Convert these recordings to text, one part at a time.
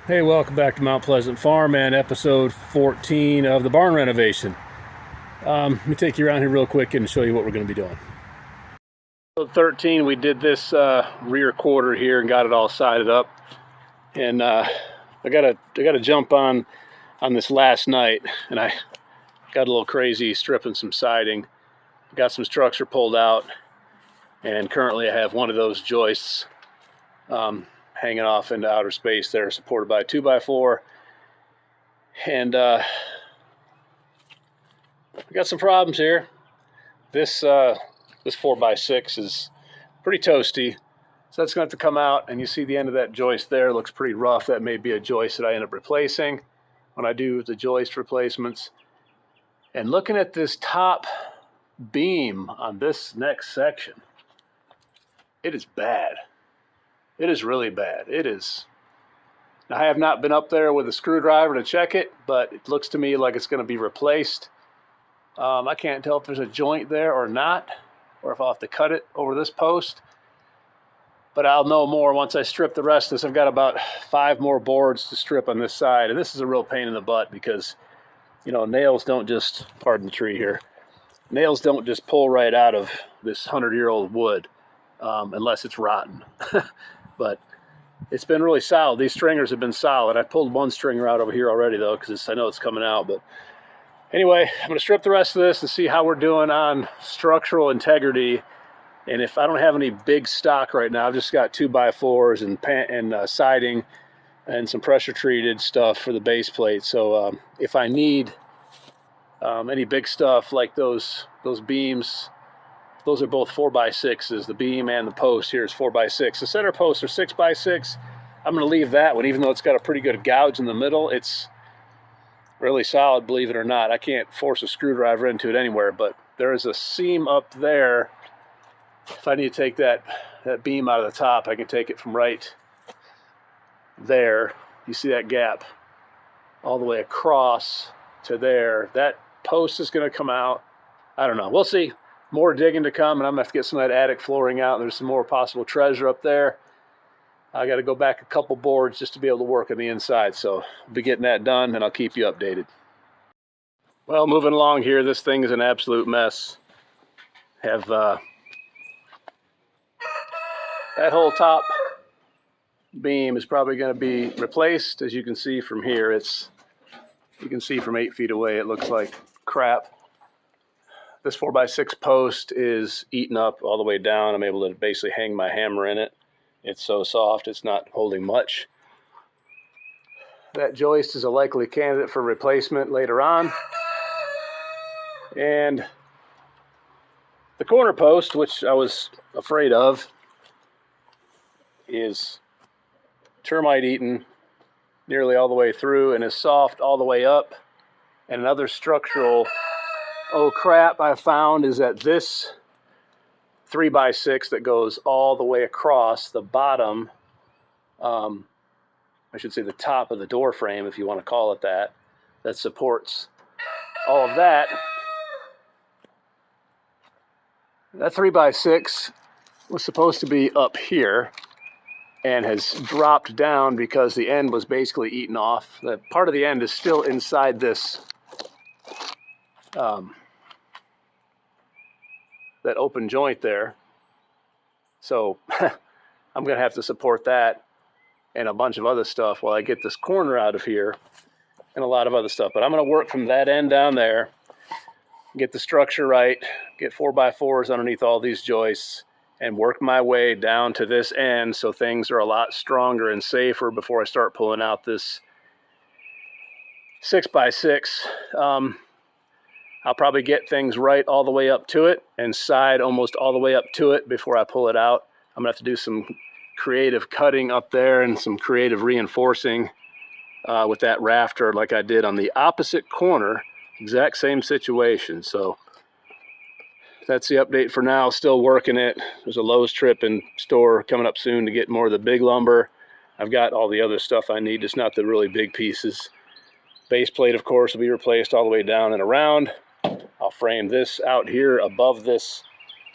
Hey, welcome back to Mount Pleasant Farm and episode 14 of the barn renovation. Let me take you around here real quick and show you what we're going to be doing. Episode 13, we did this rear quarter here and got it all sided up. And I gotta jump on this last night, and I got a little crazy stripping some siding. Got some structure pulled out, and currently I have one of those joists hanging off into outer space there, supported by a 2x4. And we got some problems here. This 4x6 is pretty toasty, so that's going to have to come out. And you see the end of that joist there, looks pretty rough. That may be a joist that I end up replacing when I do the joist replacements. And looking at this top beam on this next section, it is bad. It is really bad. It is. I have not been up there with a screwdriver to check it, but it looks to me like it's going to be replaced. I can't tell if there's a joint there or not, or if I'll have to cut it over this post. But I'll know more once I strip the rest of this. I've got about 5 more boards to strip on this side, and this is a real pain in the butt because, you know, nails don't just, pardon the tree here, nails don't just pull right out of this 100-year-old wood unless it's rotten. But it's been really solid. These stringers have been solid. I pulled one stringer out over here already, though, because I know it's coming out. But anyway, I'm going to strip the rest of this and see how we're doing on structural integrity. And if I don't have any big stock right now, I've just got 2x4s and siding and some pressure-treated stuff for the base plate. So if I need any big stuff like those beams, those are both 4x6s. The beam and the post here is 4x6. The center posts are 6x6. I'm going to leave that one, even though it's got a pretty good gouge in the middle. It's really solid, believe it or not. I can't force a screwdriver into it anywhere, but there is a seam up there. If I need to take that beam out of the top, I can take it from right there. You see that gap all the way across to there. That post is going to come out. I don't know. We'll see. More digging to come, and I'm going to have to get some of that attic flooring out. There's some more possible treasure up there. I got to go back a couple boards just to be able to work on the inside. So I'll be getting that done, and I'll keep you updated. Well, moving along here, this thing is an absolute mess. Have that whole top beam is probably going to be replaced. As you can see from here, you can see from 8 feet away, it looks like crap. This 4x6 post is eaten up all the way down. I'm able to basically hang my hammer in it. It's so soft, it's not holding much. That joist is a likely candidate for replacement later on. And the corner post, which I was afraid of, is termite eaten nearly all the way through and is soft all the way up. And another structural crap I found is that this 3x6 that goes all the way across the bottom, I should say the top of the door frame, if you want to call it that, that supports all of that. That 3x6 was supposed to be up here and has dropped down because the end was basically eaten off. The part of the end is still inside this that open joint there. So I'm going to have to support that and a bunch of other stuff while I get this corner out of here and a lot of other stuff. But I'm going to work from that end down there, get the structure right, get 4x4s underneath all these joists, and work my way down to this end so things are a lot stronger and safer before I start pulling out this 6x6. I'll probably get things right all the way up to it and side almost all the way up to it before I pull it out. I'm going to have to do some creative cutting up there and some creative reinforcing with that rafter like I did on the opposite corner. Exact same situation. So that's the update for now. Still working it. There's a Lowe's trip in store coming up soon to get more of the big lumber. I've got all the other stuff I need, just not the really big pieces. Base plate, of course, will be replaced all the way down and around. I'll frame this out here above this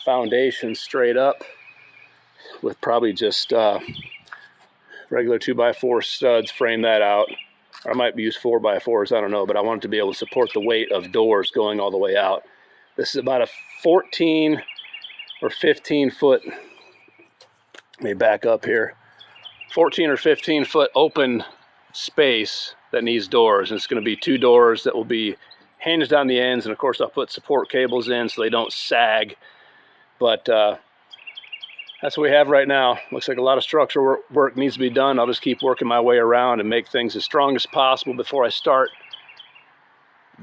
foundation straight up with probably just regular 2x4 studs, frame that out. Or I might use 4x4s, I don't know, but I want it to be able to support the weight of doors going all the way out. This is about a 14 or 15 foot, let me back up here, 14 or 15 foot open space that needs doors. And it's going to be 2 doors that will be hinged on the ends, and of course I'll put support cables in so they don't sag. But that's what we have right now. Looks like a lot of structural work needs to be done. I'll just keep working my way around and make things as strong as possible before I start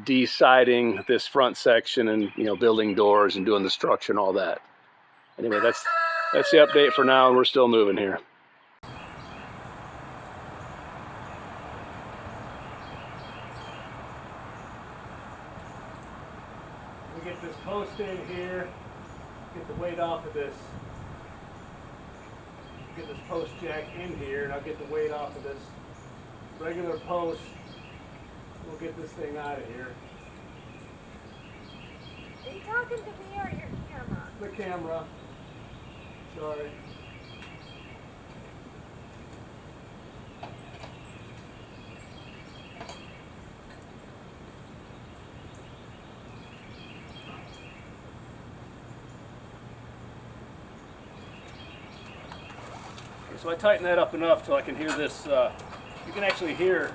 deciding this front section and, you know, building doors and doing the structure and all that. Anyway, that's the update for now, and we're still moving here. We get this post in here, get the weight off of this. Get this post jack in here, and I'll get the weight off of this regular post. We'll get this thing out of here. Are you talking to me or your camera? The camera. Sorry. So I tighten that up enough till I can hear this, you can actually hear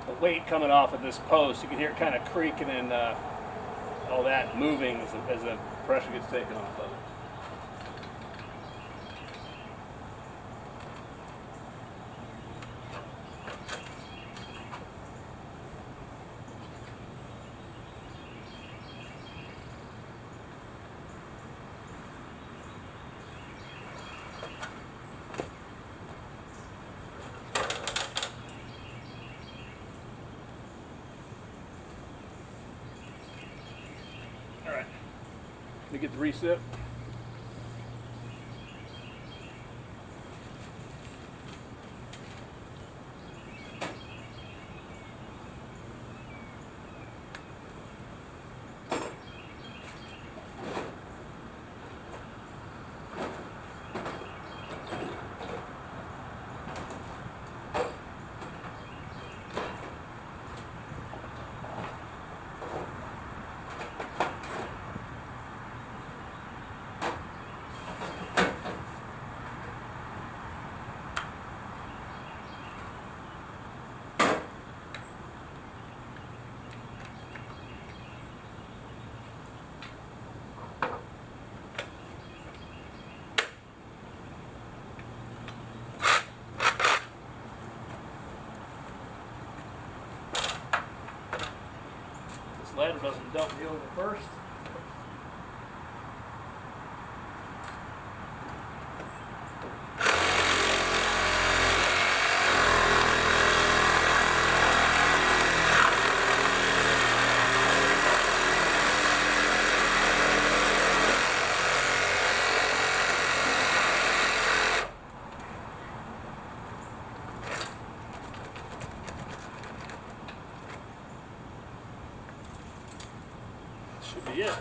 the weight coming off of this post. You can hear it kind of creaking and all that moving as the pressure gets taken off of it. Let me get the recip. Ladder doesn't dump me over first. Should be it.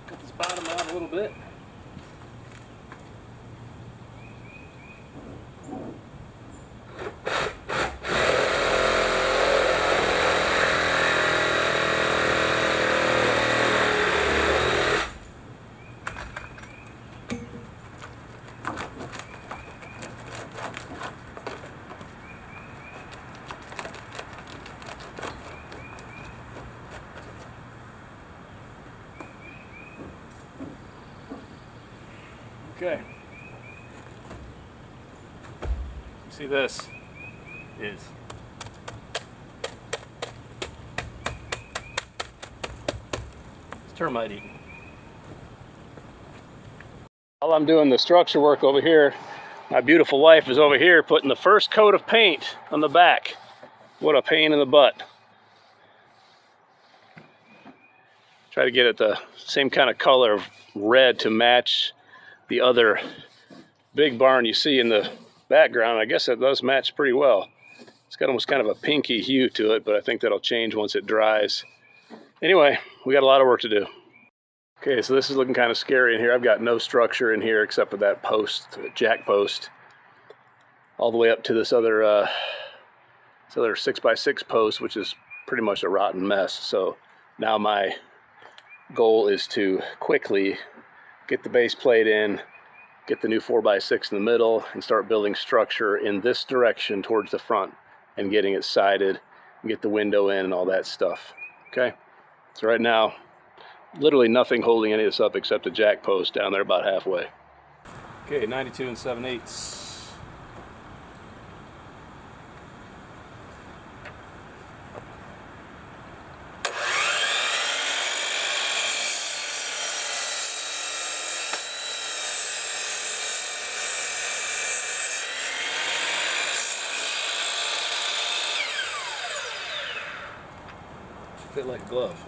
Cut this bottom out a little bit. Okay. See, this is termite eating. While I'm doing the structure work over here, my beautiful wife is over here putting the first coat of paint on the back. What a pain in the butt. Try to get it the same kind of color of red to match the other big barn you see in the background. I guess that does match pretty well. It's got almost kind of a pinky hue to it, but I think that'll change once it dries. Anyway, we got a lot of work to do. Okay, so this is looking kind of scary in here. I've got no structure in here except for that post, jack post, all the way up to this other 6x6 post, which is pretty much a rotten mess. So now my goal is to quickly get the base plate in, get the new 4x6 in the middle, and start building structure in this direction towards the front and getting it sided and get the window in and all that stuff. Okay, so right now literally nothing holding any of this up except a jack post down there about halfway. Okay, 92 7/8. Fit like a glove.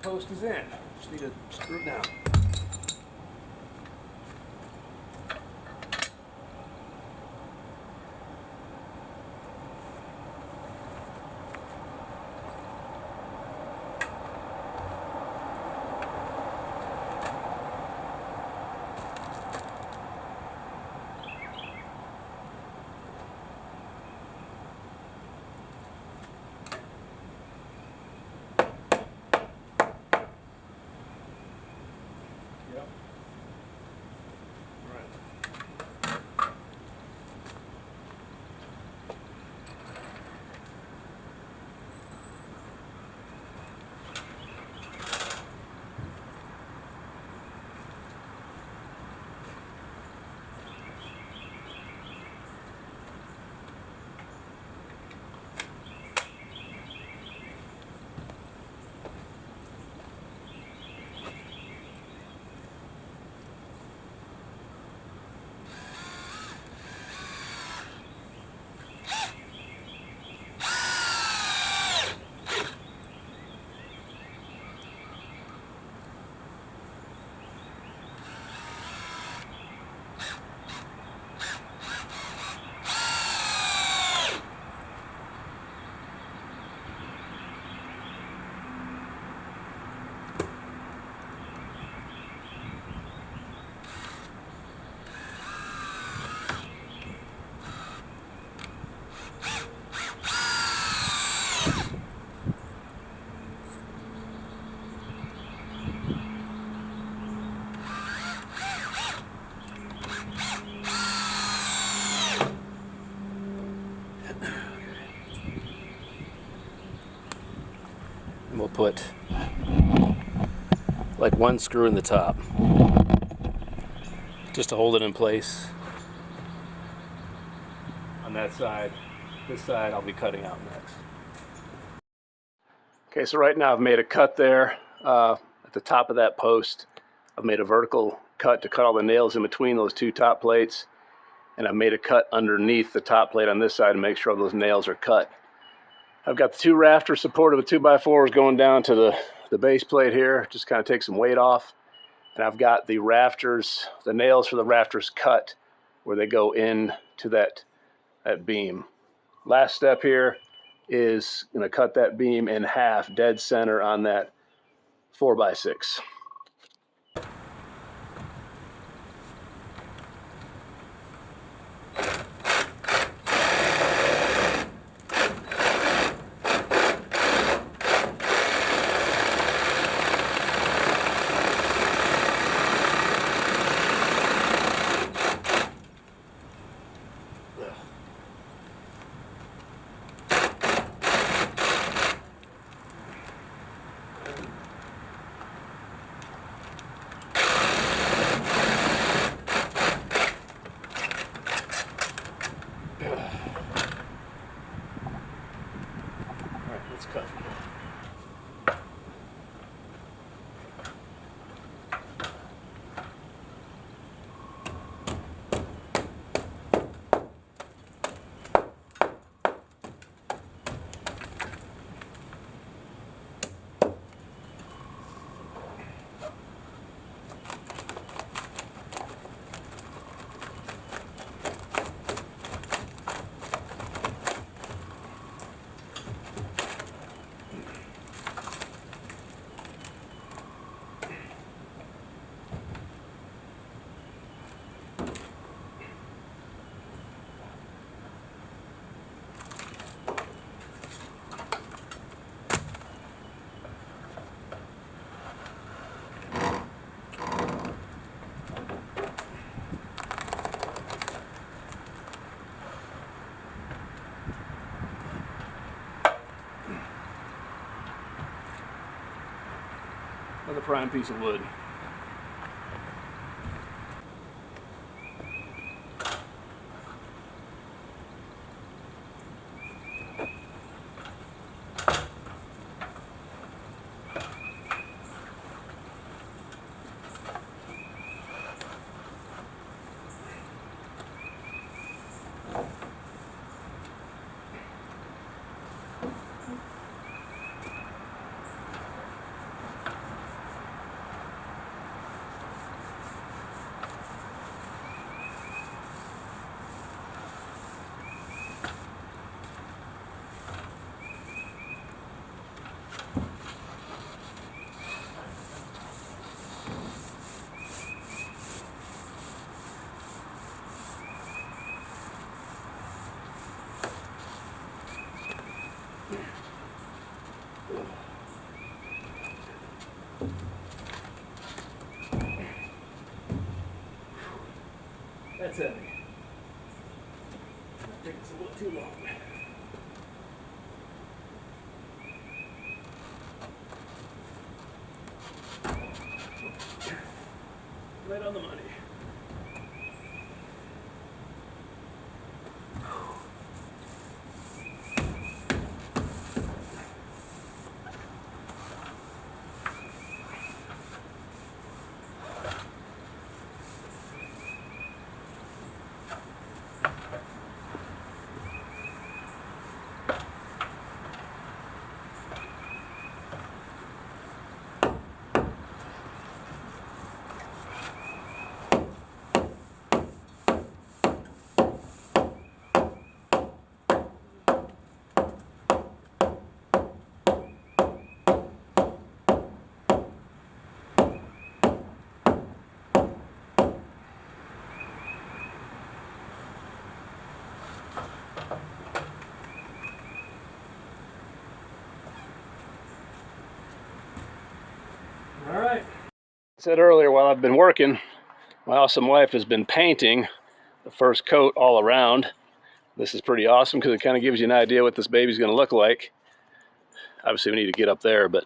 Post is in. Just need to screw it down. And we'll put like one screw in the top just to hold it in place on that side. This side I'll be cutting out next. Okay, so right now I've made a cut there at the top of that post. I've made a vertical cut to cut all the nails in between those two top plates, and I've made a cut underneath the top plate on this side to make sure all those nails are cut. I've got the two rafters supported with 2x4s going down to the base plate here, just kind of take some weight off. And I've got the rafters, the nails for the rafters cut where they go in to that beam. Last step here is going to cut that beam in half, dead center on that 4x6. Let's cut. Another prime piece of wood. That's heavy. I think it's a little too long. Right on the money. All right. I said earlier, while I've been working, my awesome wife has been painting the first coat all around. This is pretty awesome because it kind of gives you an idea what this baby's going to look like. Obviously, we need to get up there, but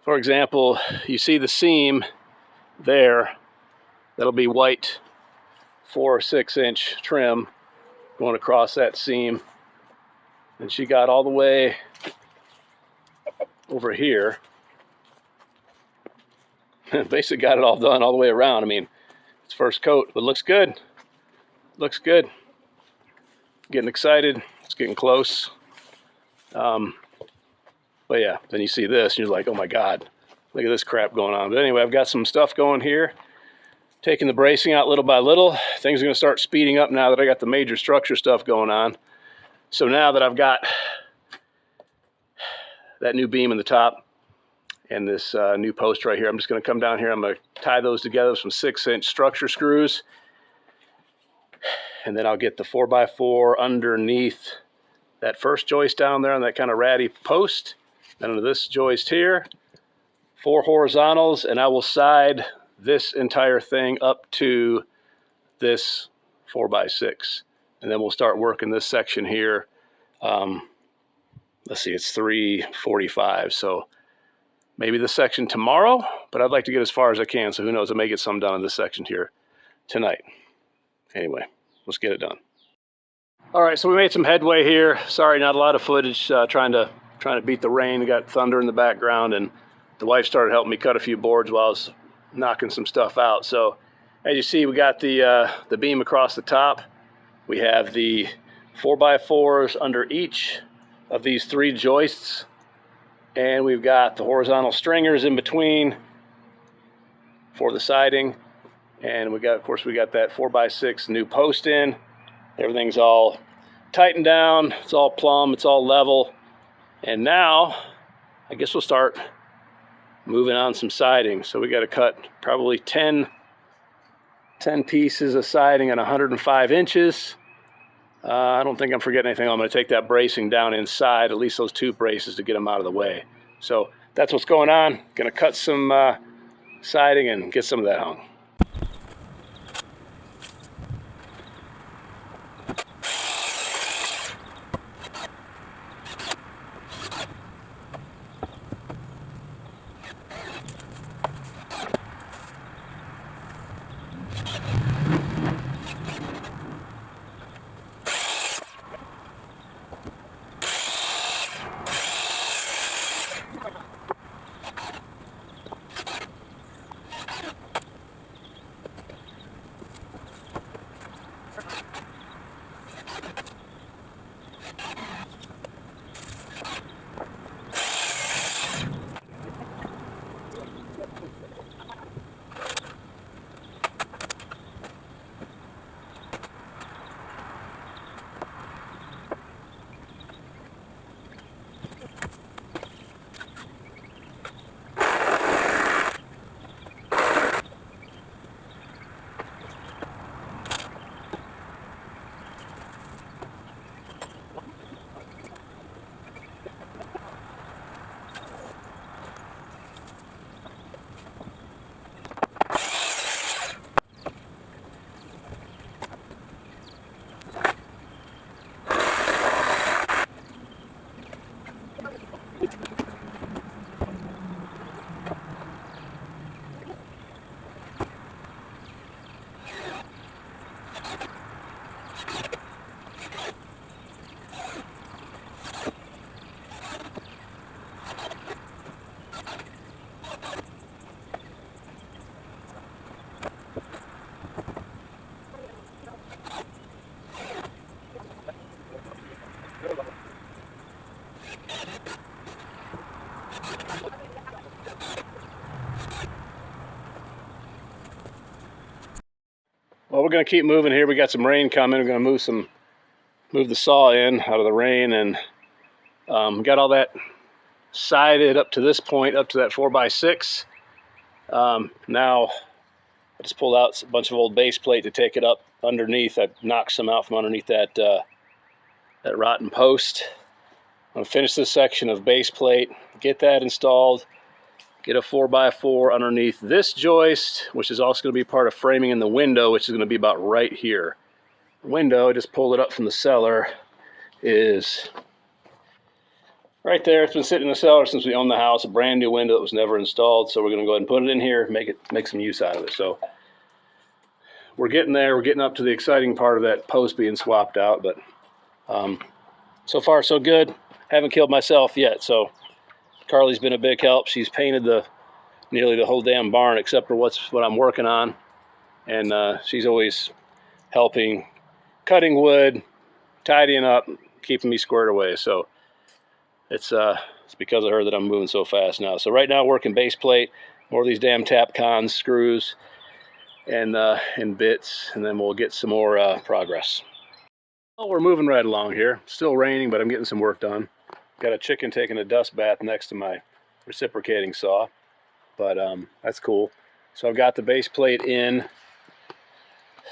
for example, you see the seam there. That'll be white 4 or 6 inch trim going across that seam. And she got all the way over here. Basically got it all done all the way around. I mean, it's first coat, but looks good. Looks good. Getting excited. It's getting close. But yeah, then you see this and you're like, oh my God, look at this crap going on. But anyway, I've got some stuff going here. Taking the bracing out little by little. Things are going to start speeding up now that I got the major structure stuff going on. So now that I've got that new beam in the top and this new post right here, I'm just going to come down here. I'm going to tie those together with some 6-inch structure screws. And then I'll get the 4x4 underneath that first joist down there on that kind of ratty post. Then under this joist here, 4 horizontals, and I will side this entire thing up to this 4x6. And then we'll start working this section here. Let's see, it's 3:45, so maybe this section tomorrow, but I'd like to get as far as I can, so who knows, I may get some done in this section here tonight. Anyway, let's get it done. All right, so we made some headway here. Sorry, not a lot of footage. Trying to beat the rain. We got thunder in the background, and the wife started helping me cut a few boards while I was knocking some stuff out. So, as you see, we got the beam across the top. We have the 4x4s under each of these 3 joists, and we've got the horizontal stringers in between for the siding. And we got, of course, we got that 4x6 new post in. Everything's all tightened down. It's all plumb. It's all level. And now, I guess we'll start moving on some siding. So we got to cut probably 10 pieces of siding at 105 inches. I don't think I'm forgetting anything. I'm going to take that bracing down inside, at least those 2 braces, to get them out of the way. So that's what's going on. Going to cut some siding and get some of that hung. Well, we're going to keep moving here. We got some rain coming. We're going to move the saw in out of the rain, and got all that sided up to this point, up to that 4x6. Now I just pulled out a bunch of old base plate to take it up underneath. I knocked some out from underneath that rotten post. I'm going to finish this section of base plate, get that installed, get a 4x4 underneath this joist, which is also going to be part of framing in the window, which is going to be about right here. The window, I just pulled it up from the cellar, is right there. It's been sitting in the cellar since we owned the house, a brand new window that was never installed. So we're going to go ahead and put it in here, make some use out of it. So we're getting there. We're getting up to the exciting part of that post being swapped out, but so far so good. Haven't killed myself yet, so Carly's been a big help. She's painted nearly the whole damn barn except for what I'm working on, and she's always helping, cutting wood, tidying up, keeping me squared away. So it's because of her that I'm moving so fast now. So right now working base plate, more of these damn tap cons, screws, and bits, and then we'll get some more progress. Well, we're moving right along here. Still raining, but I'm getting some work done. Got a chicken taking a dust bath next to my reciprocating saw, but that's cool. So I've got the base plate in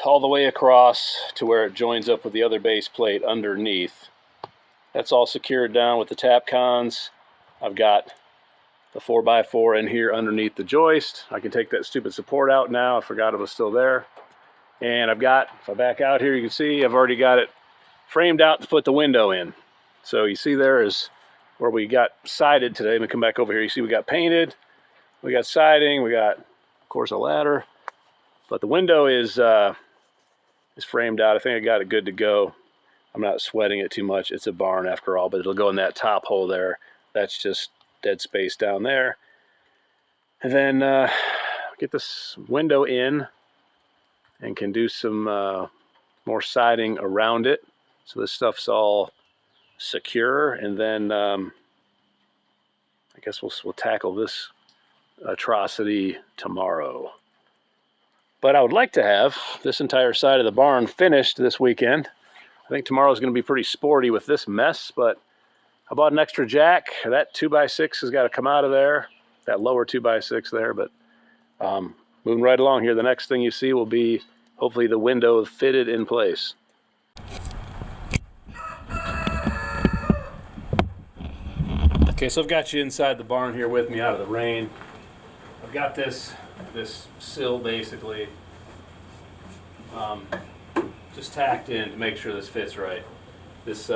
all the way across to where it joins up with the other base plate underneath. That's all secured down with the tap cons. I've got the 4x4 in here underneath the joist. I can take that stupid support out now. I forgot it was still there. And I've got, if I back out here, you can see I've already got it framed out to put the window in. So you see there is where we got sided today. Let me come back over here. You see we got painted, we got siding, we got, of course, a ladder. But the window is framed out. I think I got it good to go. I'm not sweating it too much. It's a barn after all, but it'll go in that top hole there. That's just dead space down there. And then get this window in and can do some more siding around it. So this stuff's all secure. And then I guess we'll tackle this atrocity tomorrow. But I would like to have this entire side of the barn finished this weekend. I think tomorrow's going to be pretty sporty with this mess, but I bought an extra jack. That 2x6 has got to come out of there, that lower 2x6 there. But moving right along here, the next thing you see will be hopefully the window fitted in place. Okay, so I've got you inside the barn here with me out of the rain. I've got this sill basically just tacked in to make sure this fits right. This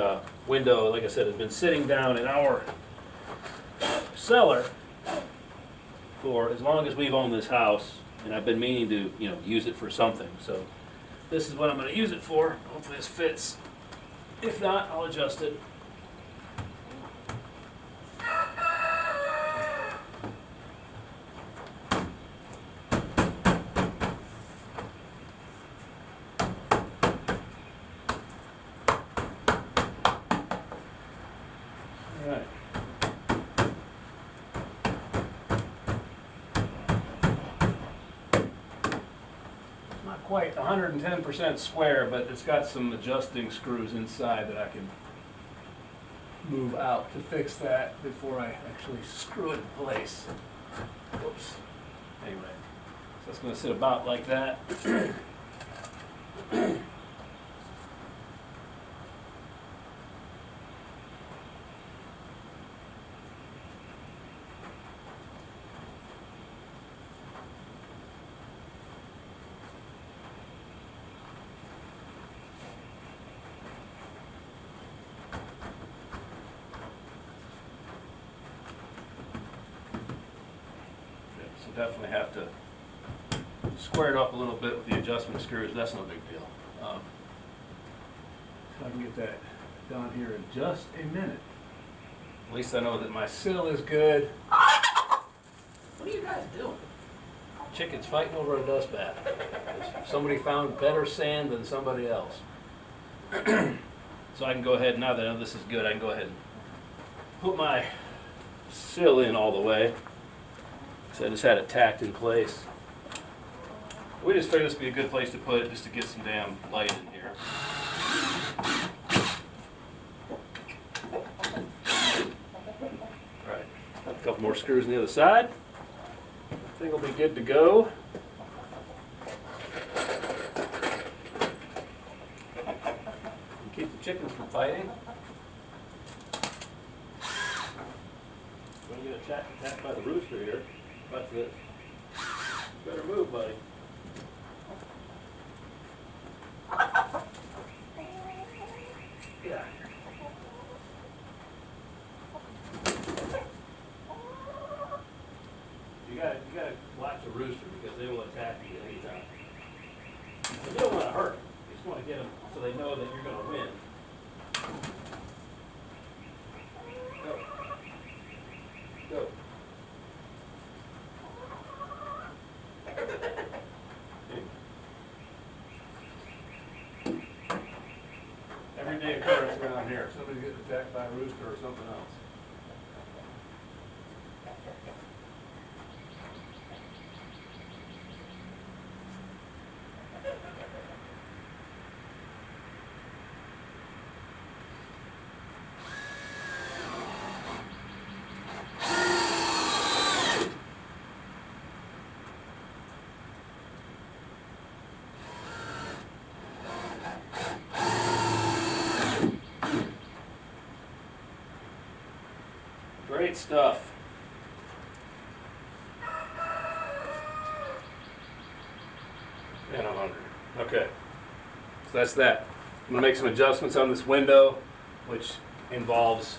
window, like I said, has been sitting down in our cellar for as long as we've owned this house, and I've been meaning to, use it for something. So this is what I'm going to use it for. Hopefully this fits. If not, I'll adjust it. Quite 110% square, but it's got some adjusting screws inside that I can move out to fix that before I actually screw it in place. Whoops. Anyway, so it's going to sit about like that. Definitely have to square it up a little bit with the adjustment screws. That's no big deal. So I can get that done here in just a minute. At least I know that my sill is good. What are you guys doing? Chickens fighting over a dust bath. Somebody found better sand than somebody else. So I can go ahead, now that I know this is good, I can go ahead and put my sill in all the way. So I just had it tacked in place. We just figured this would be a good place to put it just to get some damn light in here. Alright, a couple more screws on the other side. I think we'll be good to go. And keep the chickens from fighting. We're going to get attacked by the rooster here. That's it. Better move, buddy. Yeah. You gotta watch the rooster because they will attack you at any time. But you don't want to hurt them. You just want to get them so they know that you're going to win. Go. Go. Everyday occurrence around here. Somebody gets attacked by a rooster or something else. Great stuff. And I'm hungry. Okay, so that's that. I'm going to make some adjustments on this window, which involves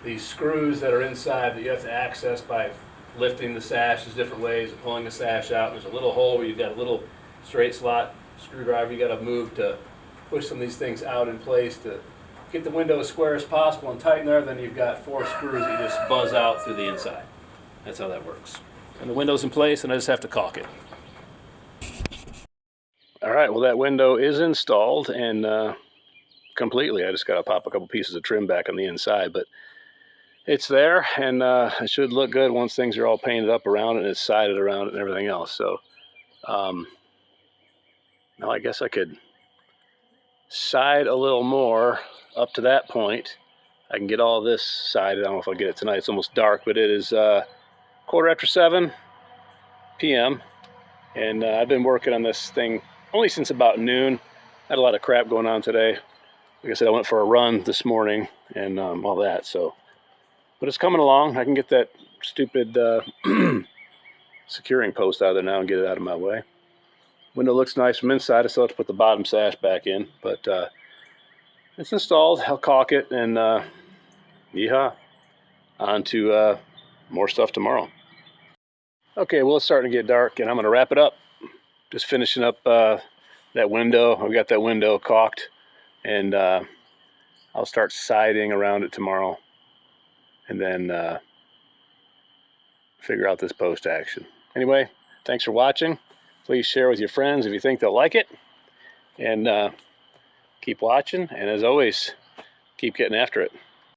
these screws that are inside that you have to access by lifting the sash. There's different ways of pulling the sash out. There's a little hole where you've got a little straight slot screwdriver you got to move to push some of these things out in place to get the window as square as possible and tighten there. Then you've got 4 screws that you just buzz out through the inside. That's how that works. And the window's in place, and I just have to caulk it. All right, well, that window is installed and completely. I just got to pop a couple pieces of trim back on the inside, but it's there, and it should look good once things are all painted up around it and it's sided around it and everything else. So now I guess I could side a little more up to that point. I can get all this sided. I don't know if I'll get it tonight. It's almost dark, but it is 7:15 p.m. And I've been working on this thing only since about noon. Had a lot of crap going on today. Like I said, I went for a run this morning and all that. So, but it's coming along. I can get that stupid securing post out of there now and get it out of my way. Window looks nice from inside. I still have to put the bottom sash back in, but it's installed. I'll caulk it and yeehaw. On to more stuff tomorrow. Okay, well, it's starting to get dark, and I'm going to wrap it up. Just finishing up that window. I've got that window caulked, and I'll start siding around it tomorrow, and then figure out this post action. Anyway, thanks for watching. Please share with your friends if you think they'll like it, and keep watching. And as always, keep getting after it.